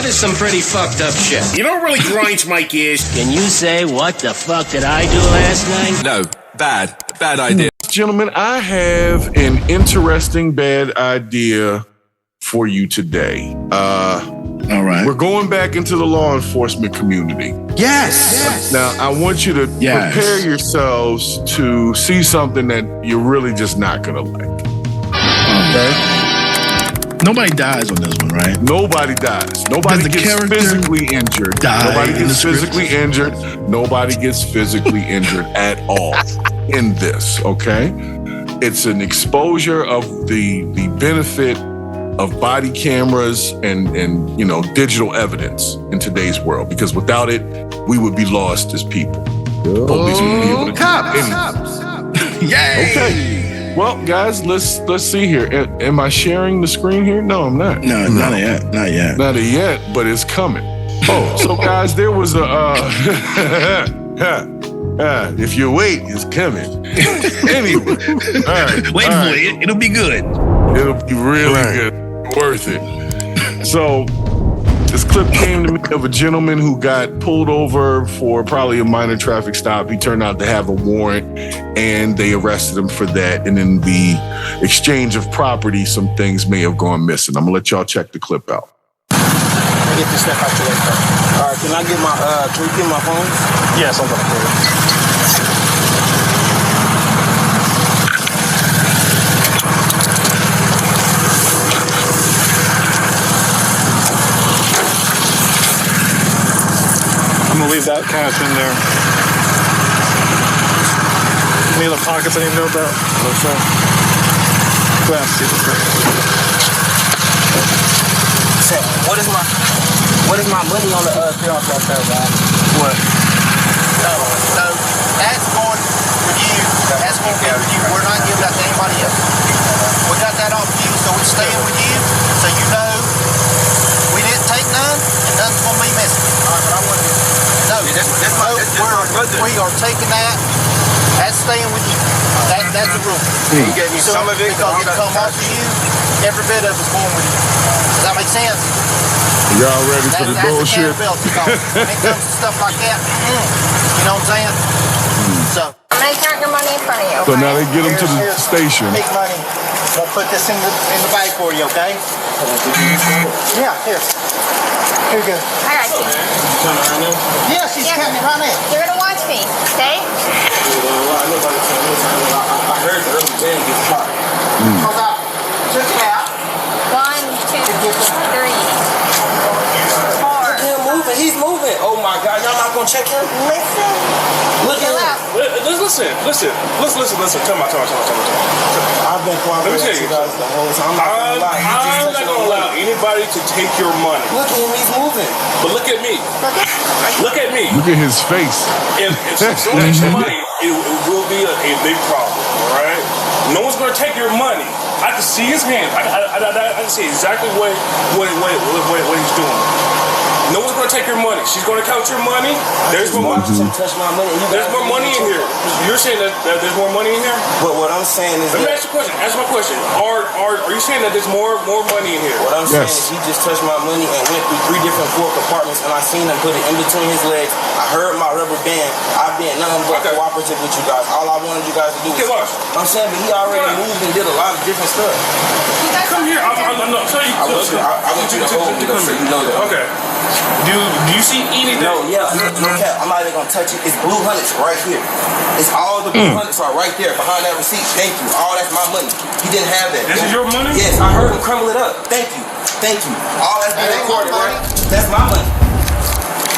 is some pretty fucked up shit. You know what really grinds my gears? Can you say what the fuck did I do last night? No, bad idea. Gentlemen, I have an interesting bad idea for you today. All right. We're going back into the law enforcement community. Yes. Now, I want you to prepare yourselves to see something that you're really just not going to like. Okay? Nobody dies on this one, right? Nobody dies. Nobody gets physically injured. Nobody gets physically injured. Nobody gets physically injured at all in this, okay? It's an exposure of the benefit of body cameras and digital evidence in today's world, because without it, we would be lost as people. Police would be able to do anything. Yay! Okay. Well, guys, let's see here. Am I sharing the screen here? No, I'm not. No, not yet. Not yet, but it's coming. Oh, so guys, there was a if you wait, it's coming. Anyway, all right. Wait for it. It'll be good. It'll be really good. Worth it. So this clip came to me of a gentleman who got pulled over for probably a minor traffic stop. He turned out to have a warrant, and they arrested him for that. And in the exchange of property, some things may have gone missing. I'm gonna let y'all check the clip out. Get this stuff out your way first. All right, can you give my phone? Yes, I'm gonna put it. I'm gonna leave that cash in there. Any other pockets I need to know about? No, sir. Go ahead and see this thing. So, what is my money on the clearance right there, guys? What? No, that's going for you. That's going to be for you. We're not giving that to anybody else. We got that off you, so it's staying with you, so you know we didn't take none, and none's going to be missing. All right, but I want to. No, we are taking that. That's staying with you. That's the rule. You gave me some of it. Because it come off of you, every bit of it's going with you. Does that make sense? Y'all ready for the bullshit? When it comes to stuff like that, you know what I'm saying? So I'm gonna count your money in front of you. So now they get him to the station. Big money. We'll put this in the bag for you, okay? Yeah, here. Here you go. I got you. Yeah, she's counting it right now. You're gonna watch me, okay? I heard the early band get shot. Hold on. Check it out. 1, 2, 3, 4. Look at him moving. He's moving. Oh my God, y'all not gonna check him? Listen. Look at him. Listen. Tell me. I've been cooperating with you guys the whole time. I'm not gonna allow anybody to take your money. Look at him, he's moving. But look at me. Look at me. Look at his face. If someone takes your money, it will be a big problem, all right? No one's gonna take your money. I can see his hand. I can see exactly what he's doing. No one's gonna take your money. She's gonna count your money. There's more money. Touch my money. There's more money in here. You're saying that there's more money in here? But what I'm saying is, let me ask you a question. Answer my question. Are you saying that there's more money in here? What I'm saying is, he just touched my money and went through 3 different floor compartments, and I seen him put it in between his legs. I heard my rubber band. I've been nothing but cooperative with you guys. All I wanted you guys to do was. I'm saying, but he already moved and did a lot of different stuff. Come here. I'm not telling you. I want you to hold me so you know that. Okay. Do you see anything? No cap. I'm not even gonna touch it. It's blue hundreds right here. It's all the blue hundreds are right there behind that receipt. Thank you. All that's my money. He didn't have that. This is your money? Yes, I heard him crumble it up. Thank you. All that's been recorded, right? That's my money.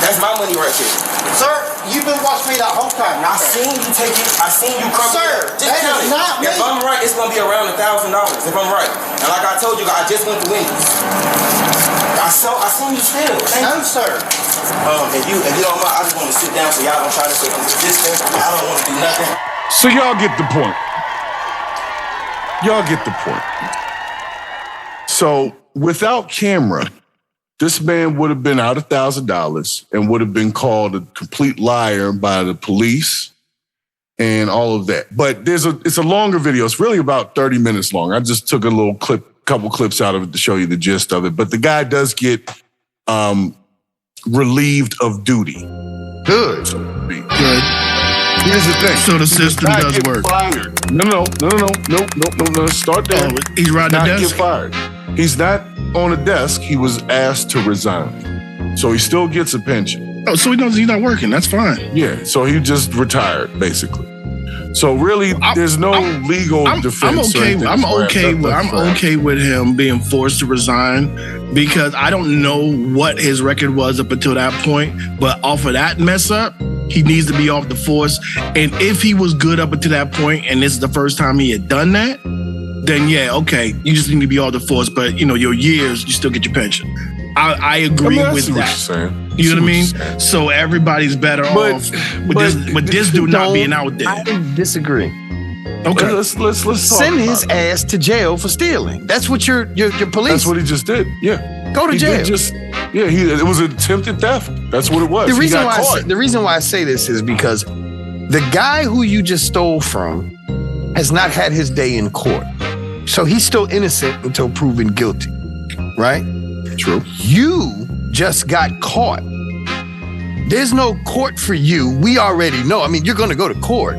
That's my money right there. Sir, you've been watching me that whole time. I seen you take it. I seen you crumble it up. Just that is not me. If I'm right, it's gonna be around $1,000. If I'm right, and like I told you, I just went to Wendy's. I seen you steal. No, sir. If you don't mind, I just want to sit down so y'all don't try to say I'm resisting. I don't want to do nothing. So y'all get the point. So without camera, this man would have been out $1,000 and would have been called a complete liar by the police and all of that. But it's a longer video. It's really about 30 minutes long. I just took a couple clips out of it to show you the gist of it. But the guy does get relieved of duty. Good. Good. Here's the thing. So the system does work. Fired. No. Start there. Oh, he's riding the desk? Get fired. He's not on a desk. He was asked to resign. So he still gets a pension. Oh, so he knows he's not working. That's fine. Yeah, so he just retired, basically. So really, there's no legal defense. I'm okay with him being forced to resign because I don't know what his record was up until that point. But off of that mess up, he needs to be off the force. And if he was good up until that point, and this is the first time he had done that, then yeah, okay, you just need to be off the force. But your years, you still get your pension. I agree with that. You know what I mean? So everybody's better off with this dude not being out there. I disagree. Okay, let's talk send his ass to jail for stealing. That's what your police. That's what he just did. Yeah, go to jail. It was attempted theft. That's what it was. The reason why I say this is because the guy who you just stole from has not had his day in court, so he's still innocent until proven guilty. Right? True. You just got caught. There's no court for you. We already know. I mean, you're going to go to court.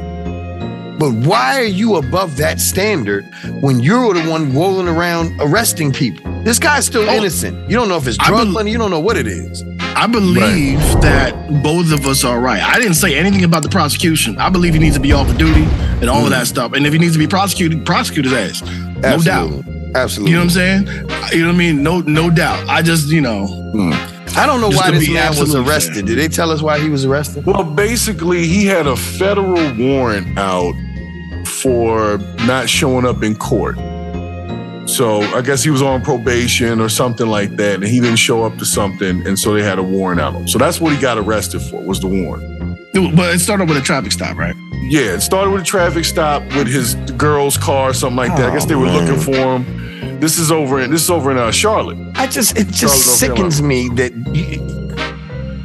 But why are you above that standard when you're the one rolling around arresting people? This guy's still innocent. You don't know if it's drug money. You don't know what it is. I believe that both of us are right. I didn't say anything about the prosecution. I believe he needs to be off of duty and all of that stuff. And if he needs to be prosecuted, prosecute his ass. No doubt. Absolutely. You know what I'm saying? You know what I mean? No doubt. I just, I don't know why this man was arrested. Did they tell us why he was arrested? Well, basically, he had a federal warrant out for not showing up in court. So I guess he was on probation or something like that, and he didn't show up to something, and so they had a warrant out on him. So that's what he got arrested for, was the warrant. But it started with a traffic stop, right? Yeah, it started with a traffic stop with his girl's car, something like that. I guess they were looking for him. This is over in Charlotte. It just sickens me that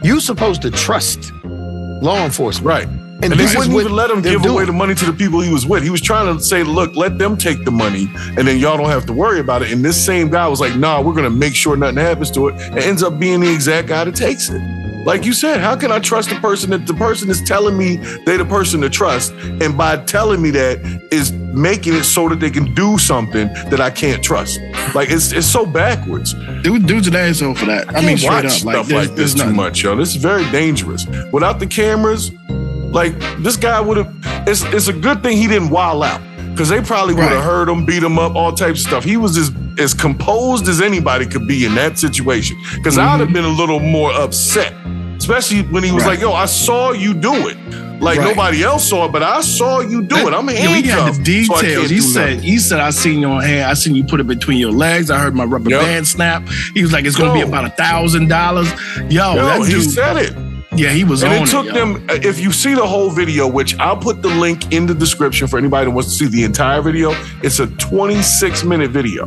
you're supposed to trust law enforcement. Right. And they wouldn't even let him give away the money to the people he was with. He was trying to say, look, let them take the money and then y'all don't have to worry about it. And this same guy was like, nah, we're going to make sure nothing happens to it. And ends up being the exact guy that takes it. Like you said, how can I trust the person that the person is telling me they're the person to trust? And by telling me that is making it so that they can do something that I can't trust. Like it's so backwards. Dude's an asshole for that. I mean, straight up. Stuff like this too much, yo. This is very dangerous. Without the cameras, like this guy would have. It's a good thing he didn't wild out because they probably would have heard him, beat him up, all types of stuff. He was as composed as anybody could be in that situation. Because I'd have been a little more upset, especially when he was like, "Yo, I saw you do it." Like nobody else saw it, but I saw you do it. I'm handcuffed. He had the details. He said, I seen your hand. I seen you put it between your legs. I heard my rubber band snap. He was like, it's going to be about $1,000. Yo, that dude, he said it. Yeah, he was on it. And it took them, if you see the whole video, which I'll put the link in the description for anybody that wants to see the entire video, it's a 26-minute video.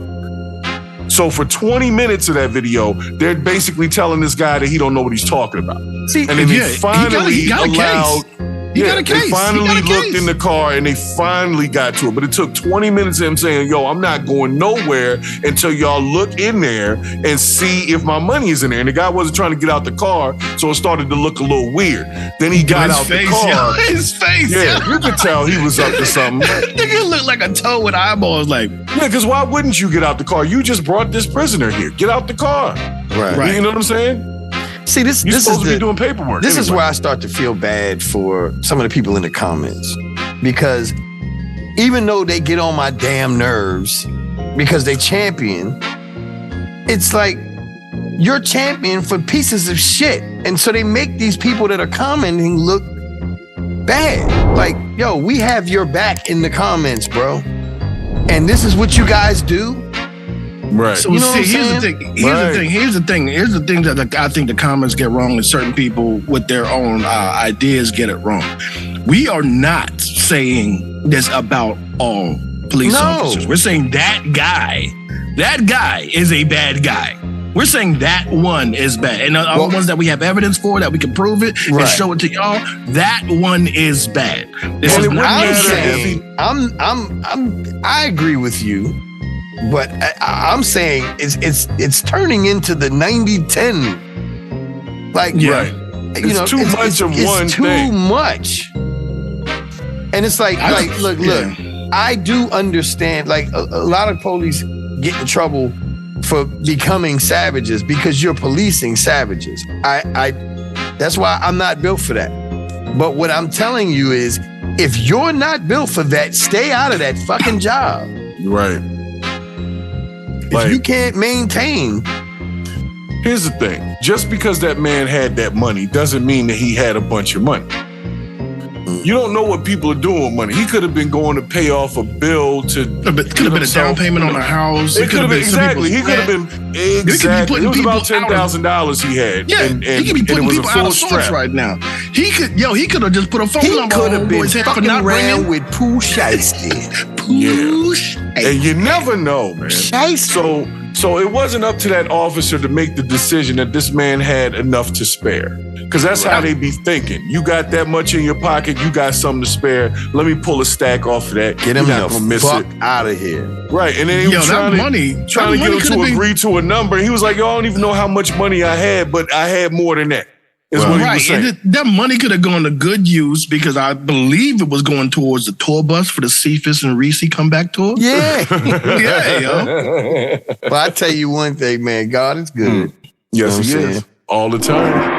So for 20 minutes of that video, they're basically telling this guy that he don't know what he's talking about. See, and then they finally allowed... They finally looked in the car and they finally got to it. But it took 20 minutes of him saying, yo, I'm not going nowhere until y'all look in there and see if my money is in there. And the guy wasn't trying to get out the car, so it started to look a little weird. Then he got out the car. His face, you could tell he was up to something. Nigga looked like a toe with eyeballs. Like, yeah, because why wouldn't you get out the car? You just brought this prisoner here. Get out the car. Right. You know what I'm saying? See, this You're is supposed to be doing paperwork. This is where I start to feel bad for some of the people in the comments, because even though they get on my damn nerves because they champion, it's like you're champion for pieces of shit, and so they make these people that are commenting look bad. Like, yo, we have your back in the comments, bro, and this is what you guys do. Right. So you know here's the thing that I think the comments get wrong, and certain people with their own ideas get it wrong. We are not saying this about all police officers. We're saying that guy is a bad guy. We're saying that one is bad. And the ones that we have evidence for, that we can prove it and show it to y'all, that one is bad. This is I agree with you. But I'm saying it's turning into the 90-10 Like, Right. It's too much of one it's thing. too much. And it's like, look, I do understand, like, a lot of police get in trouble for becoming savages because you're policing savages. That's why I'm not built for that. But what I'm telling you is, if you're not built for that, stay out of that fucking job. Right. If you can't maintain. Here's the thing. Just because that man had that money doesn't mean that he had a bunch of money. You don't know what people are doing with money. He could have been going to pay off a bill to... It could have been a down payment on a house. It could have been, exactly. He could have been, exactly. It was about $10,000 he had. Yeah, and he could be putting people out of sorts right now. He could have just put a phone number on homeboy's head for not bringing... with Pooh Shiesty. And you never know, man. So it wasn't up to that officer to make the decision that this man had enough to spare. Because that's how they be thinking. You got that much in your pocket, you got something to spare. Let me pull a stack off of that. Get him the fuck out of here. Right. And then he was trying to get him to agree to a number. He was like, yo, I don't even know how much money I had, but I had more than that. Is what he was saying. And that money could have gone to good use because I believe it was going towards the tour bus for the Cephas and Reese comeback tour. Yeah. Yeah, yo. But I tell you one thing, man, God is good. Yes, he is. All the time.